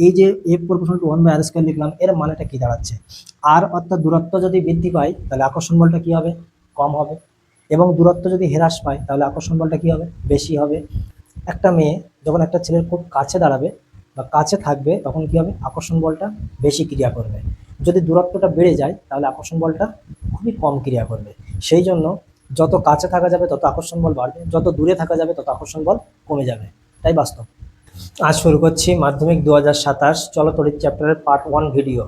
এই যে F proportional to 1/r² লিখলাম, এর মানেটা কি দাঁড়াচ্ছে? আর অর্থাৎ দূরত্ব যদি বৃদ্ধি পায় তাহলে আকর্ষণ বলটা কি হবে? কম হবে। এবং দূরত্ব যদি হ্রাস পায় তাহলে আকর্ষণ বলটা কি হবে? বেশি হবে। একটা মেয়ে যখন একটা ছেলের খুব কাছে দাঁড়াবে বা কাছে থাকবে তখন কি হবে? আকর্ষণ বলটা বেশি ক্রিয়া করবে। যদি দূরত্বটা বেড়ে যায় তাহলে আকর্ষণ বলটা খুবই কম ক্রিয়া করবে। সেই জন্য যত কাছে থাকা যাবে তত আকর্ষণ বল বাড়বে, যত দূরে থাকা যাবে তত আকর্ষণ বল কমে যাবে। তাই বাস্তব। আজ শুরু করছি মাধ্যমিক 2027 চলতড়িৎ চ্যাপ্টারের পার্ট 1 ভিডিও।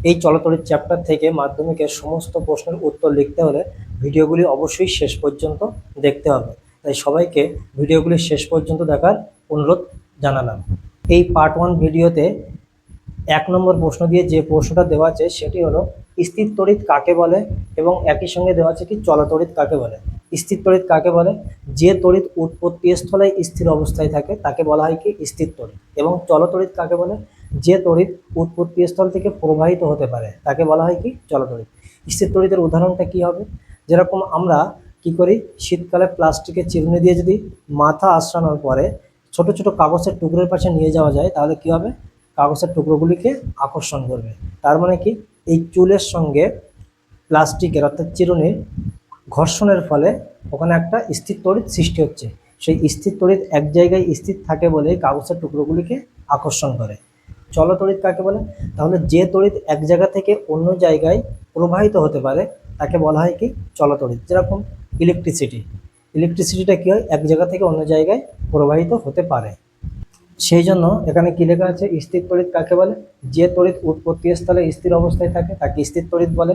এই চলতড়িৎ চ্যাপ্টার থেকে মাধ্যমিকের সমস্ত প্রশ্নের উত্তর লিখতে হলে ভিডিওগুলি অবশ্যই শেষ পর্যন্ত দেখতে হবে। তাই সবাইকে ভিডিওগুলি শেষ পর্যন্ত দেখার অনুরোধ জানালাম। এই পার্ট 1 ভিডিওতে 1 নম্বর প্রশ্ন দিয়ে যে প্রশ্নটা দেওয়া আছে সেটি হলো স্থির তড়িৎ কাকে বলে, এবং একই সঙ্গে দেওয়া আছে কি চলতড়িৎ কাকে বলে। স্থির তড়িৎ কাকে বলে? যে তড়িৎ উৎপত্তি স্থলে স্থির অবস্থায় থাকে তাকে বলা হয় কি? স্থির তড়িৎ। এবং চলতড়িৎ কাকে বলে? যে তড়িৎ উৎপত্তি স্থল থেকে প্রবাহিত হতে পারে তাকে বলা হয় কি? চলতড়িৎ। স্থির তড়িতের উদাহরণটা কি হবে? যেরকম আমরা কি করি, শীতকালে প্লাস্টিকের চিরুনি দিয়ে যদি মাথা আঁচড়ানোর পরে ছোট ছোট কাগজের টুকরোর পাশে নিয়ে যাওয়া যায় তাহলে কি হবে? কাগজের টুকরোগুলিকে আকর্ষণ করবে। তার মানে কি, এই চুলের সঙ্গে প্লাস্টিকের অর্থাৎ চিরুনির ঘর্ষণের ফলে ওখানে একটা স্থির তড়িৎ সৃষ্টি হচ্ছে। সেই স্থির তড়িৎ এক জায়গায় স্থির থাকে বলে কাগজের টুকরোগুলিকে আকর্ষণ করে। চলতড়িৎ কাকে বলে? তাহলে যে তড়িৎ এক জায়গা থেকে অন্য জায়গায় প্রবাহিত হতে পারে তাকে বলা হয় কি? চলতড়িৎ। যেরকম ইলেকট্রিসিটিটা কি হয়? এক জায়গা থেকে অন্য জায়গায় প্রবাহিত হতে পারে। সেই জন্য এখানে কি লেখা আছে? স্থির তড়িৎ কাকে বলে? যে তড়িৎ উৎপত্তি স্থলে স্থির অবস্থায় থাকে তাকে স্থির তড়িৎ বলে।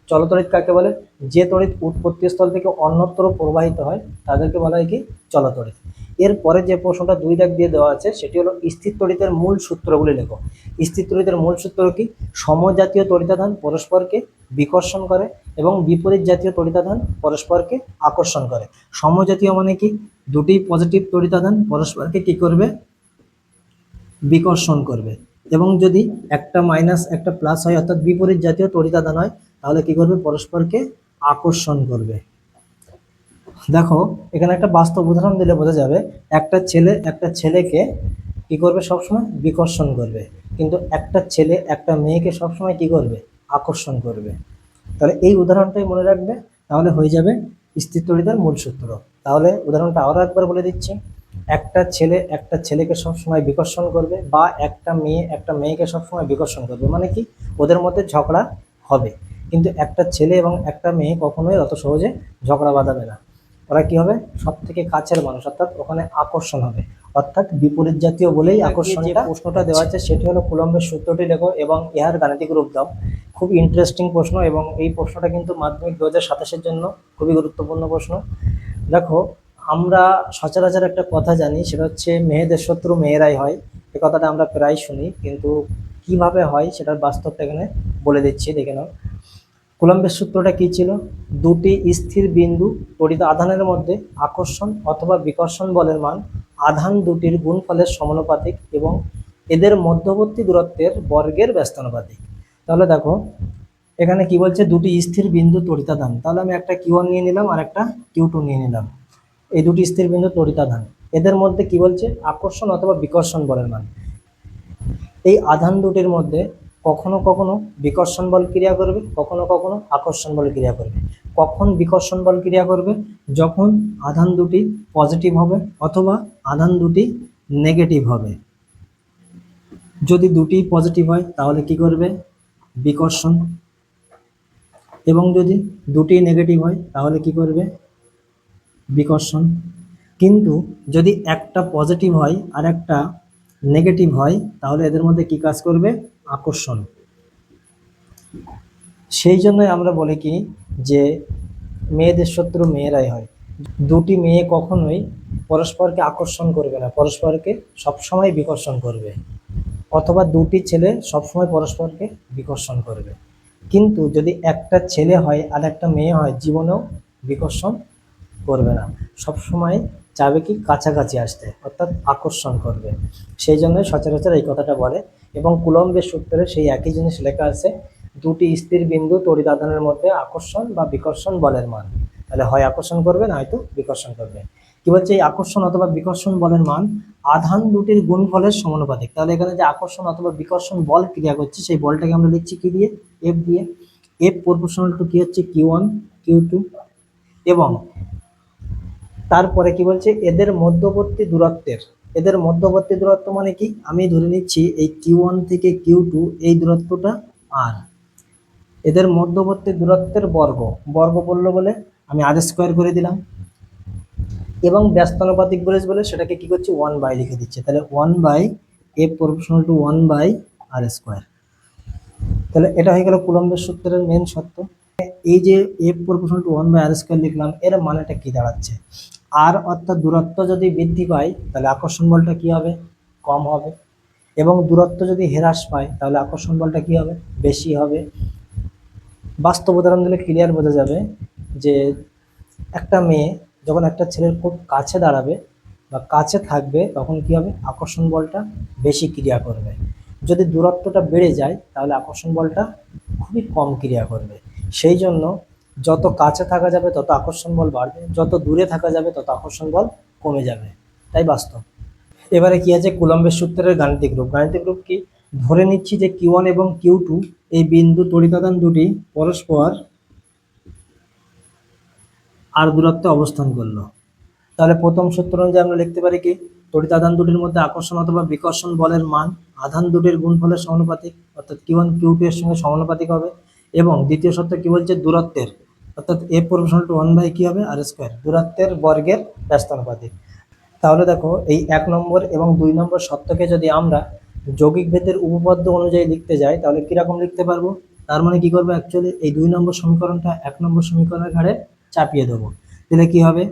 চলতড়িৎ কাকে বলে? যে তড়িৎ উৎপত্তি স্থল থেকে অন্যত্র প্রবাহিত হয় তাদেরকে বলা হয় কি? চলতড়িৎ। এরপরে যে প্রশ্নটা 2 দাগ দিয়ে দেওয়া আছে সেটি হলো স্থির তড়িতের মূল সূত্রগুলি লেখো। স্থির তড়িতের মূল সূত্র কি? সমজাতীয় তড়িতাধান পরস্পরকে বিকর্ষণ করে এবং বিপরীত জাতীয় তড়িতাধান পরস্পরকে আকর্ষণ করে। সমজাতীয় মানে কি? দুটি পজিটিভ তড়িতাধান পরস্পরকে কি করবে? বিকর্ষণ করবে। এবং যদি একটা মাইনাস একটা প্লাস হয় অর্থাৎ বিপরীত জাতীয় তড়িতাধান হয় তাহলে কি করবে? পরস্পরকে আকর্ষণ করবে। দেখো এখানে একটা বাস্তব উদাহরণ দিলে বোঝা যাবে। একটা ছেলে একটা ছেলেকে কি করবে? সবসময় বিকর্ষণ করবে। কিন্তু একটা ছেলে একটা মেয়েকে সবসময় কি করবে? আকর্ষণ করবে। তাহলে এই উদাহরণটাই মনে রাখবে, তাহলে হয়ে যাবে স্থির তড়িতের মূল সূত্র। তাহলে উদাহরণটা আরও একবার বলে দিচ্ছি। একটা ছেলে একটা ছেলেকে সবসময় বিকর্ষণ করবে, বা একটা মেয়ে একটা মেয়েকে সবসময় বিকর্ষণ করবে। মানে কি? ওদের মধ্যে ঝগড়া হবে, কিন্তু একটা ছেলে এবং একটা মেয়ে কখনোই অত সহজে ঝগড়া বাঁধাবে না। ওরা কি হবে? সব থেকে কাছের মানুষ, অর্থাৎ ওখানে আকর্ষণ হবে। অর্থাৎ বিপরীত জাতীয় বলেই আকর্ষণ। যে প্রশ্নটা দেওয়া আছে সেটি হলো কুলম্বের সূত্রটি লেখো এবং ইহার গাণিতিক রূপ দাও। খুব ইন্টারেস্টিং প্রশ্ন, এবং এই প্রশ্নটা কিন্তু মাধ্যমিক 2027-এর জন্য খুবই গুরুত্বপূর্ণ প্রশ্ন। দেখো, আমরা সচরাচর একটা কথা জানি, সেটা হচ্ছে মেয়েদের শত্রু মেয়েরাই হয়। এই কথাটা আমরা প্রায় শুনি, কিন্তু কিভাবে হয় সেটার বাস্তবটা এখানে বলে দিচ্ছি, দেখে নাও। কুলম্বের সূত্রটা কি ছিল? দুটি স্থির বিন্দু তড়িৎ আধানের মধ্যে আকর্ষণ অথবা বিকর্ষণ বলের মান আধান দুটির গুণফলের সমানুপাতিক এবং এদের মধ্যবর্তী দূরত্বের বর্গের ব্যস্তানুপাতিক। তাহলে দেখো এখানে কি বলছে? দুটি স্থির বিন্দু তড়িতাধান। তাহলে আমি একটা Q1 নিয়ে নিলাম আর একটা Q2 নিয়ে নিলাম। এই দুটি স্থির বিন্দু তড়িতাধান, এদের মধ্যে কি বলছে? আকর্ষণ অথবা বিকর্ষণ বলের মান। এই আধান দুটির মধ্যে কখনো কখনো বিকর্ষণ বল ক্রিয়া করবে, কখনো কখনো আকর্ষণ বল ক্রিয়া করবে। কখন বিকর্ষণ বল ক্রিয়া করবে? যখন আধান দুটি পজিটিভ হবে অথবা আধান দুটি নেগেটিভ হবে। যদি দুটি পজিটিভ হয় তাহলে কি করবে? বিকর্ষণ। এবং যদি দুটি নেগেটিভ হয় তাহলে কি করবে? বিকর্ষণ। কিন্তু যদি একটা পজিটিভ হয় আর একটা নেগেটিভ হয় তাহলে এদের মধ্যে কি কাজ করবে? আকর্ষণ। সেই জন্যই আমরা বলি কি, যে মেয়েদের শত্রু মেয়েরাই হয়। দুটি মেয়ে কখনোই পরস্পরকে আকর্ষণ করবে না, পরস্পরকে সবসময় বিকর্ষণ করবে। অথবা দুটি ছেলে সবসময় পরস্পরকে বিকর্ষণ করবে। কিন্তু যদি একটা ছেলে হয় আর একটা মেয়ে হয়, জীবনেও বিকর্ষণ করবে না, সবসময় চাবে কি? কাছাকাছি আসতে, অর্থাৎ আকর্ষণ করবে। সেই জন্যই সচরাচর এই কথাটা বলে। এবং কুলম্বের সূত্রে সেই একই জিনিস লেখা আছে, দুটি স্থির বিন্দু তড়িৎ আধানের মধ্যে আকর্ষণ বা বিকর্ষণ বলের মান। তাহলে হয় আকর্ষণ করবে না হয়তো বিকর্ষণ করবে। কি বলছে, এই আকর্ষণ অথবা বিকর্ষণ বলের মান আধান দুটির গুণফলের সমানুপাতিক। তাহলে এখানে যে আকর্ষণ অথবা বিকর্ষণ বল ক্রিয়া করছে সেই বলটাকে আমরা লিখছি কি দিয়ে, এফ দিয়ে। এফ প্রপোর্শনাল টু কি হচ্ছে, Q1 Q2, এবং তারপরে কি বলছে, এদের মধ্যবর্তী দূরত্ব মানে কি, আমি ধরে নিচ্ছি এই Q1 থেকে Q2 এই দূরত্বটা আর এদের মধ্যবর্তী দূরত্বের বর্গ বললো বলে আমি R² করে দিলাম, এবং ব্যস্তানুপাতিক বলে সেটাকে কি করছি 1/, লিখে দিচ্ছে। তাহলে 1/, F প্রপোর্শনাল টু 1/, R²। তাহলে এটা হয়ে গেল কুলম্বের সূত্রের মেন শর্ত। এই যে F প্রপোর্শনাল টু 1/, R² লিখলাম, এর মানেটা কি দাঁড়াচ্ছে, আর অর্থাৎ দূরত্ব যদি বৃদ্ধি পায় তাহলে আকর্ষণ বলটা কি হবে, কম হবে, এবং দূরত্ব যদি হ্রাস পায় তাহলে আকর্ষণ বলটা কি হবে, বেশি হবে। বাস্তব উদাহরণ দিলে ক্লিয়ার বোঝা যাবে যে একটা মেয়ে যখন একটা ছেলের খুব কাছে দাঁড়াবে বা কাছে থাকবে তখন কি হবে, আকর্ষণ বলটা বেশি ক্রিয়া করবে। যদি দূরত্বটা বেড়ে যায় তাহলে আকর্ষণ বলটা খুবই কম ক্রিয়া করবে। সেই জন্য যত কাছে থাকা যাবে তত আকর্ষণ বল বাড়বে, যত দূরে থাকা যাবে তত আকর্ষণ বল কমে যাবে। তাই বাস্তব। এবারে কি আছে, কুলম্বের সূত্রের গাণিতিক রূপ কি, ধরে নিচ্ছি যে Q1 এবং Q2 এই বিন্দু তড়িতাদান দুটি পরস্পর আর দূরত্বে অবস্থান করলো। তাহলে প্রথম সূত্র অনুযায়ী আমরা লিখতে পারি কি, তড়িতাদান দুটির মধ্যে আকর্ষণ অথবা বিকর্ষণ বলের মান আধান দুটির গুণফলের সমানুপাতিক, অর্থাৎ Q1 Q2 এর সঙ্গে সমানুপাতিক হবে। এবং দ্বিতীয় সূত্র কি বলছে, দূরত্বের, অর্থাৎ F প্রপোর্শনাল টু 1/, কি হবে, R², দূরত্বের বর্গের ব্যস্তানুপাতিক। তাহলে দেখো এই 1 নম্বর এবং 2 নম্বর সত্যকে যদি আমরা যৌগিক ভেদের উপপাদ্য অনুযায়ী লিখতে যাই তাহলে কিরকম লিখতে পারবো, তার মানে কি করবো, অ্যাকচুয়ালি এই 2 নম্বর সমীকরণটা 1 নম্বর সমীকরণের ঘাড়ে চাপিয়ে দেবো। তাহলে কি হবে,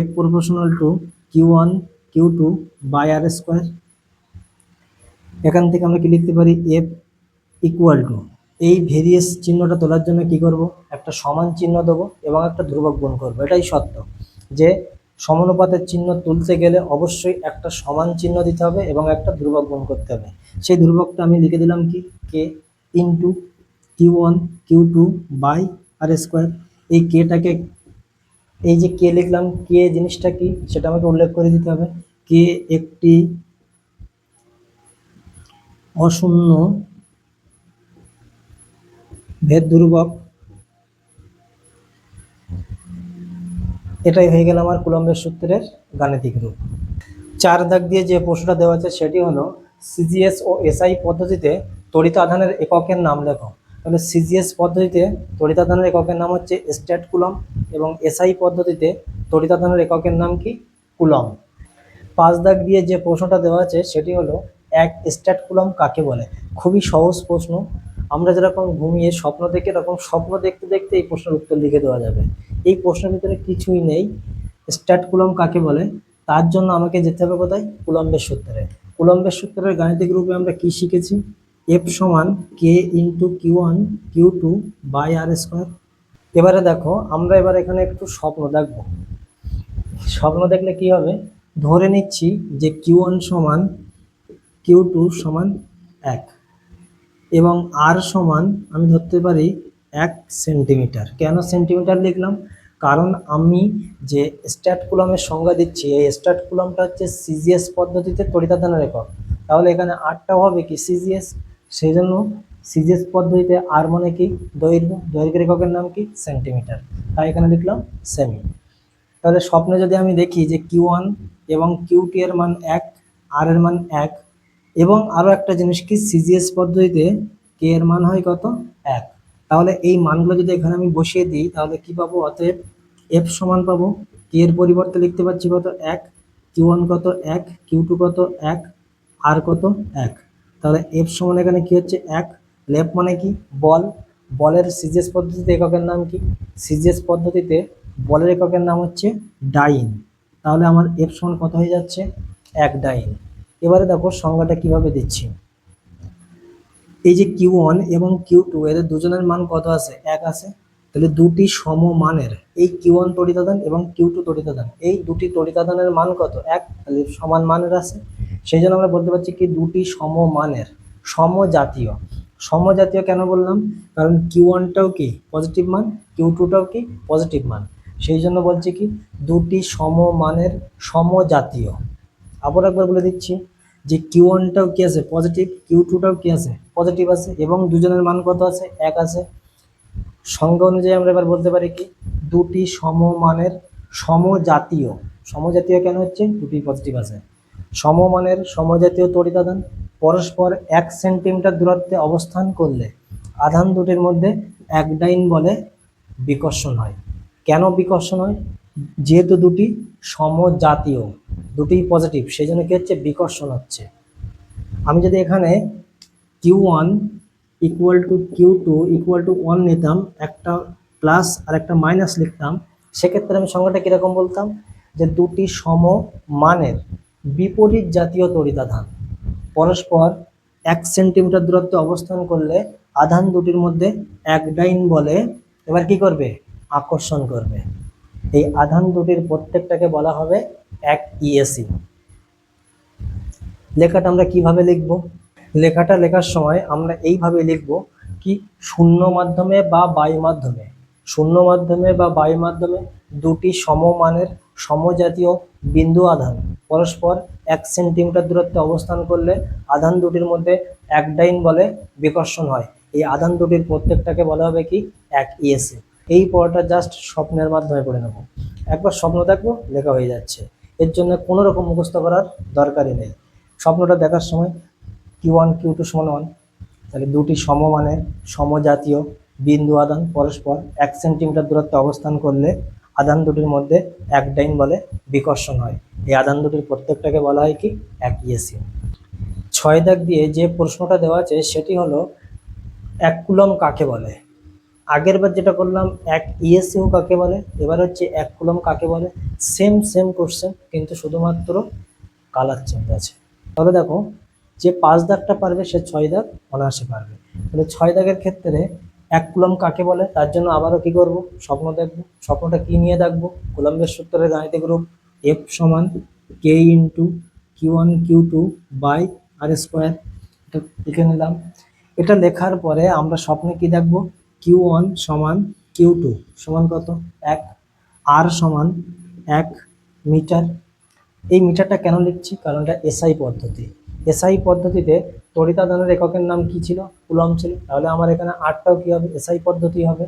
F proportional to Q1 Q2 by R²। এখান থেকে আমরা কি লিখতে পারি, F ইকুয়াল টু, এই ভেরিয়েস চিহ্নটা তোলার জন্য কি করব, একটা সমান চিহ্ন দেবো এবং একটা ধ্রুবক গুণ করবো। এটাই সত্য যে সমানুপাতের চিহ্ন তুলতে গেলে অবশ্যই একটা সমান চিহ্ন দিতে হবে এবং একটা ধ্রুবক গুণ করতে হবে। সেই ধ্রুবকটা আমি লিখে দিলাম কি, কে into Q1 Q2 by R²। এই কেটাকে, এই যে কে লিখলাম, কে জিনিসটা কি সেটা আমাকে উল্লেখ করে দিতে হবে। কে একটি অশূন্য ভেদ ধ্রুবক। এটাই হয়ে গেল আমার কুলম্বের সূত্রের গাণিতিক রূপ। 4 দাগ দিয়ে যে প্রশ্নটা দেওয়া আছে সেটি হলো, সিজিএস ও এসআই পদ্ধতিতে তড়িৎ আধানের এককের নাম লেখো। তাহলে সিজিএস পদ্ধতিতে তড়িৎ আধানের এককের নাম হচ্ছে স্ট্যাট কুলম, এবং এসআই পদ্ধতিতে তড়িৎ আধানের এককের নাম কি, কুলম। 5 দাগ দিয়ে যে প্রশ্নটা দেওয়া আছে সেটি হলো, এক স্ট্যাট কুলম কাকে বলে। খুবই সহজ প্রশ্ন, আমরা যেরকম ঘুমিয়ে স্বপ্ন দেখে এরকম স্বপ্ন দেখতে দেখতে এই প্রশ্নের উত্তর লিখে দেওয়া যাবে। এই প্রশ্নের ভিতরে কিছুই নেই। স্ট্যাট কুলম কাকে বলে, তার জন্য আমাকে যেতে হবে কোথায়, কুলম্বের সূত্রে। কুলম্বের সূত্রের গাণিতিক রূপে আমরা কি শিখেছি, F সমান K into Q1 Q2 by R²। এবারে দেখো আমরা এবার এখানে একটু স্বপ্ন দেখব। স্বপ্ন দেখলে কি হবে, ধরে নিচ্ছি যে Q1 সমান Q2 সমান 1 এবং R সমান আমি ধরতে পারি 1 সেন্টিমিটার। কেন সেন্টিমিটার লিখলাম, কারণ আমি যে স্ট্যাট কুলমের সংজ্ঞা দিচ্ছি এই স্ট্যাট কুলমটা হচ্ছে সিজিএস পদ্ধতিতে তড়িৎ আধানের একক। তাহলে এখানে আরটাও হবে কি, সিজিএস। সেই জন্য সিজিএস পদ্ধতিতে আর মানে কি, দৈর্ঘ্যের এককের নাম কি, সেন্টিমিটার, তাই এখানে লিখলাম সেমি। তাহলে স্বপ্নে যদি আমি দেখি যে Q1 এবং Q2 এর মান 1, আর এর মান 1, এবং আরও একটা জিনিস কি, সিজিএস পদ্ধতিতে কে এর মান হয় কত, 1। তাহলে এই মানগুলো যদি এখানে আমি বসিয়ে দিই তাহলে কি পাবো, অতএব এফ সমান পাবো, কে এর পরিবর্তে লিখতে পাচ্ছি কত, 1, Q1 কত 1, Q2 কত 1, আর কত 1। তাহলে এফ সমান এখানে কি হচ্ছে 1। লেফ মানে কি, বল। বলের সিজিএস পদ্ধতিতে এককের নাম কি, সিজিএস পদ্ধতিতে বলের এককের নাম হচ্ছে ডাইন। তাহলে আমার এফ সমান কত হয়ে যাচ্ছে, 1 ডাইন। এবারে দেখো সংজ্ঞাটা কিভাবে দিচ্ছি, এই যে Q1 এবং Q2 এদের দুজনের মান কত আছে, 1 আছে। তাহলে দুটি সমমানের, এই Q1 তড়িৎ-আধান এবং Q2 তড়িৎ-আধান, এই দুটি তড়িৎ-আধানের মান কত, 1, তাহলে সমান মানের আছে। সেই জন্য আমরা বলতে পারছি কি, দুটি সমমানের, সমজাতীয়। সমজাতীয় কেন বললাম, কারণ Q1টাও কি পজিটিভ মান, Q2টাও কি পজিটিভ মান। সেই জন্য বলছি কি দুটি সমমানের সমজাতীয়। আবার একবার বলে দিচ্ছি যে কিউ ওয়ানটাও কি আছে পজিটিভ, কিউ টুটাও কি আছে পজিটিভ আছে, এবং দুজনের মান কত আছে 1 আছে। সংজ্ঞা অনুযায়ী আমরা এবার বলতে পারি কি দুটি সমমানের সমজাতীয়। সমজাতীয় কেন হচ্ছে, দুটি পজিটিভ আছে। সমমানের সমজাতীয় তড়িতাদান পরস্পর 1 সেন্টিমিটার দূরত্বে অবস্থান করলে আধান দুটির মধ্যে এক ডাইন বলে বিকর্ষণ হয়। কেন বিকর্ষণ হয়, যেহেতু দুটি সমজাতীয়, দুটি পজিটিভ, সেই জন্য কি হচ্ছে বিকর্ষণ হচ্ছে। আমি যদি এখানে Q one equal to Q two equal to 1 নিতাম, একটা প্লাস আর একটা মাইনাস লিখতাম, সেক্ষেত্রে আমি সংখ্যাটা কীরকম বলতাম যে দুটি সমমানের বিপরীত জাতীয় তড়িতাধান পরস্পর 1 সেন্টিমিটার দূরত্বে অবস্থান করলে আধান দুটির মধ্যে এক ডাইন বলে এবার কি করবে আকর্ষণ করবে। এই আধান দুটির প্রত্যেকটাকে বলা হবে এক ইএসি। লেখাটা আমরা কিভাবে লিখব, লেখাটা লেখার সময় আমরা এইভাবে লিখব কি শূন্য মাধ্যমে বা বায়ু মাধ্যমে, শূন্য মাধ্যমে বা বায়ু মাধ্যমে দুটি সমমানের সমজাতীয় বিন্দু আধান পরস্পর 1 সেন্টিমিটার দূরত্বে অবস্থান করলে আধান দুটির মধ্যে এক ডাইন বলে বিকর্ষণ হয়। এই আধান দুটির প্রত্যেকটাকে বলা হবে কি এক ইএসি। এই পড়াটা জাস্ট স্বপ্নের মাধ্যমে পড়ে নেব, একবার স্বপ্ন দেখবো লেখা হয়ে যাচ্ছে, এর জন্য কোনো রকম মুখস্থ করার দরকারই নেই। স্বপ্নটা দেখার সময় কিউ ওয়ান কিউ টু সমান 1, তাহলে দুটি সমমানের সমজাতীয় বিন্দু আধান পরস্পর 1 সেন্টিমিটার দূরত্বে অবস্থান করলে আধান দুটির মধ্যে এক ডাইন বলে বিকর্ষণ হয়। এই আধান দুটির প্রত্যেকটাকে বলা হয় কি এক ইএসি। 6 দাগ দিয়ে যে প্রশ্নটা দেওয়া আছে সেটি হলো 1 কুলম কাকে বলে। আগের বার যেটা করলাম এক ইএসিও কাকে বলে, এবার হচ্ছে 1 কুলম কাকে বলে। সেম কোশ্চেন, কিন্তু শুধুমাত্র কালার চেঞ্জ আছে। তাহলে দেখো যে 5 দাগটা পারবে সে 6 দাগ অনায়াসে পারবে। তাহলে 6 দাগের ক্ষেত্রে 1 কুলম কাকে বলে তার জন্য আবারও কি করব স্বপ্ন দেখব। স্বপ্নটা কি নিয়ে দেখবো, কুলম্বের সূত্রের গাণিতিক রূপ এফ সমান K into Q one Q two by R square, এটা লিখে নিলাম। এটা লেখার পরে আমরা স্বপ্নে কি দেখব, কিউ ওয়ান সমান কিউ টু সমান কত 1, আর সমান 1 মিটার। এই মিটারটা কেন লিখছি, কারণ এটা এসআই পদ্ধতি। এসআই পদ্ধতিতে তড়িতাদানের এককের নাম কি ছিল, কুলম ছিল, তাহলে আমার এখানে আরটাও কি হবে এসআই পদ্ধতি হবে।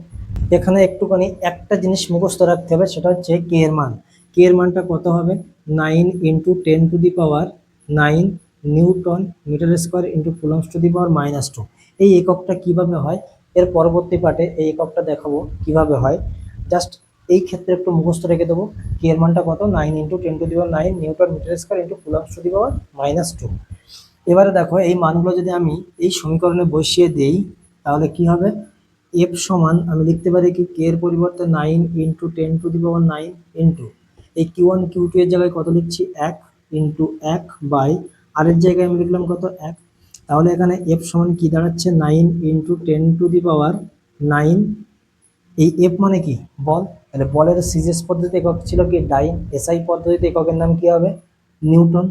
এখানে একটুখানি একটা জিনিস মুখস্থ রাখতে হবে, সেটা হচ্ছে কে এর মান। কে এর মানটা কত হবে 9 × 10⁻9 newton metre square into coulombs to the power -2। এই এককটা কিভাবে হয় এর পরবর্তী পার্টে এই এককটা দেখাবো কিভাবে হয়। জাস্ট এই ক্ষেত্রে একটু মুখস্থ রেখে দেবো কে এর মানটা কত 9 × 10⁻9 newton metre square into coulombs to the power -2। এবারে দেখো এই মানগুলো যদি আমি এই সমীকরণে বসিয়ে দেই তাহলে কি হবে, এফ সমান আমি লিখতে পারি কি কে এর পরিবর্তে 9 × 10⁻9 ইন্টু এই কিউ ওয়ান কিউ টু এর জায়গায় কত লিখছি 1 ইন্টু 1 বাই আর এর জায়গায় আমি লিখলাম কত 1। তাহলে এখানে এফ সমান কি দাঁড়াচ্ছে 9 × 10⁻9। এই এফ মানে কি বল, তাহলে বলের সিজিএস পদ্ধতিতে একক ছিল কি ডাইন, এসআই পদ্ধতিতে এককের নাম কি হবে নিউটন।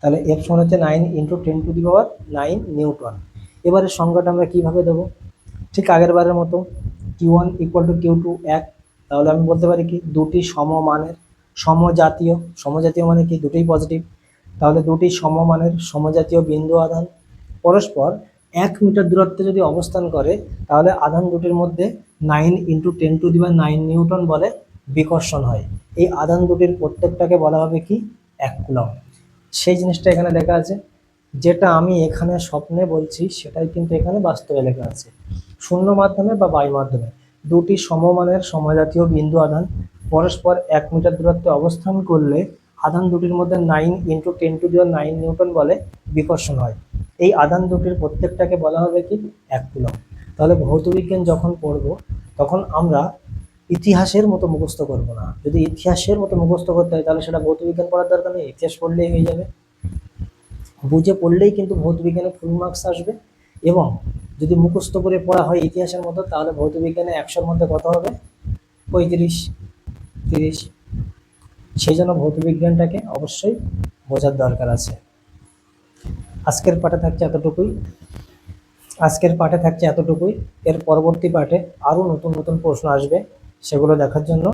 তাহলে এফ সমান হচ্ছে 9 × 10⁻9 নিউটন। এবারে সংখ্যাটা আমরা কিভাবে দেবো, ঠিক আগের বারের মতো Q one equal to Q two 1, তাহলে আমি বলতে পারি কি দুটি সমমানের সমজাতীয়, সমজাতীয় মানে কি দুটোই পজিটিভ, তাহলে দুটি সমমানের সমজাতীয় বিন্দু আধান পরস্পর 1 মিটার দূরত্বে যদি অবস্থান করে তাহলে আধান দুটির মধ্যে 9 × 10⁻9 নিউটন বলে বিকর্ষণ হয়। এই আধান দুটির প্রত্যেকটাকে বলা হবে কি 1 কুলম। সেই জিনিসটা এখানে লেখা আছে, যেটা আমি এখানে স্বপ্নে বলছি সেটাই কিন্তু এখানে বাস্তবে লেখা আছে। শূন্য মাধ্যমে বা বায়ু মাধ্যমে দুটি সমমানের সমজাতীয় বিন্দু আধান পরস্পর 1 মিটার দূরত্বে অবস্থান করলে আধান দুটির মধ্যে 9 × 10⁻9 নিউটন বলে বিকর্ষণ হয়। এই আধান দুটির প্রত্যেকটাকে বলা হবে কি 1 কুলম। তাহলে ভৌতবিজ্ঞান যখন পড়ব তখন আমরা ইতিহাসের মতো মুখস্থ করব না। যদি ইতিহাসের মতো মুখস্থ করতে হয় তাহলে সেটা ভৌতবিজ্ঞান পড়ার দরকার নেই, ইতিহাস পড়লেই হয়ে যাবে। বুঝে পড়লেই কিন্তু ভৌতবিজ্ঞানে ফুল মার্কস আসবে। এবং যদি মুখস্থ করে পড়া হয় ইতিহাসের মতো তাহলে ভৌতবিজ্ঞানে 100-র মধ্যে কত হবে 35, 30। সেই জন্য ভৌতবিজ্ঞানটাকে অবশ্যই বোঝার দরকার আছে। আজকের পাঠে থাকছে এতটুকুই। এর পরবর্তী পাঠে আরও নতুন নতুন প্রশ্ন আসবে, সেগুলো দেখার জন্য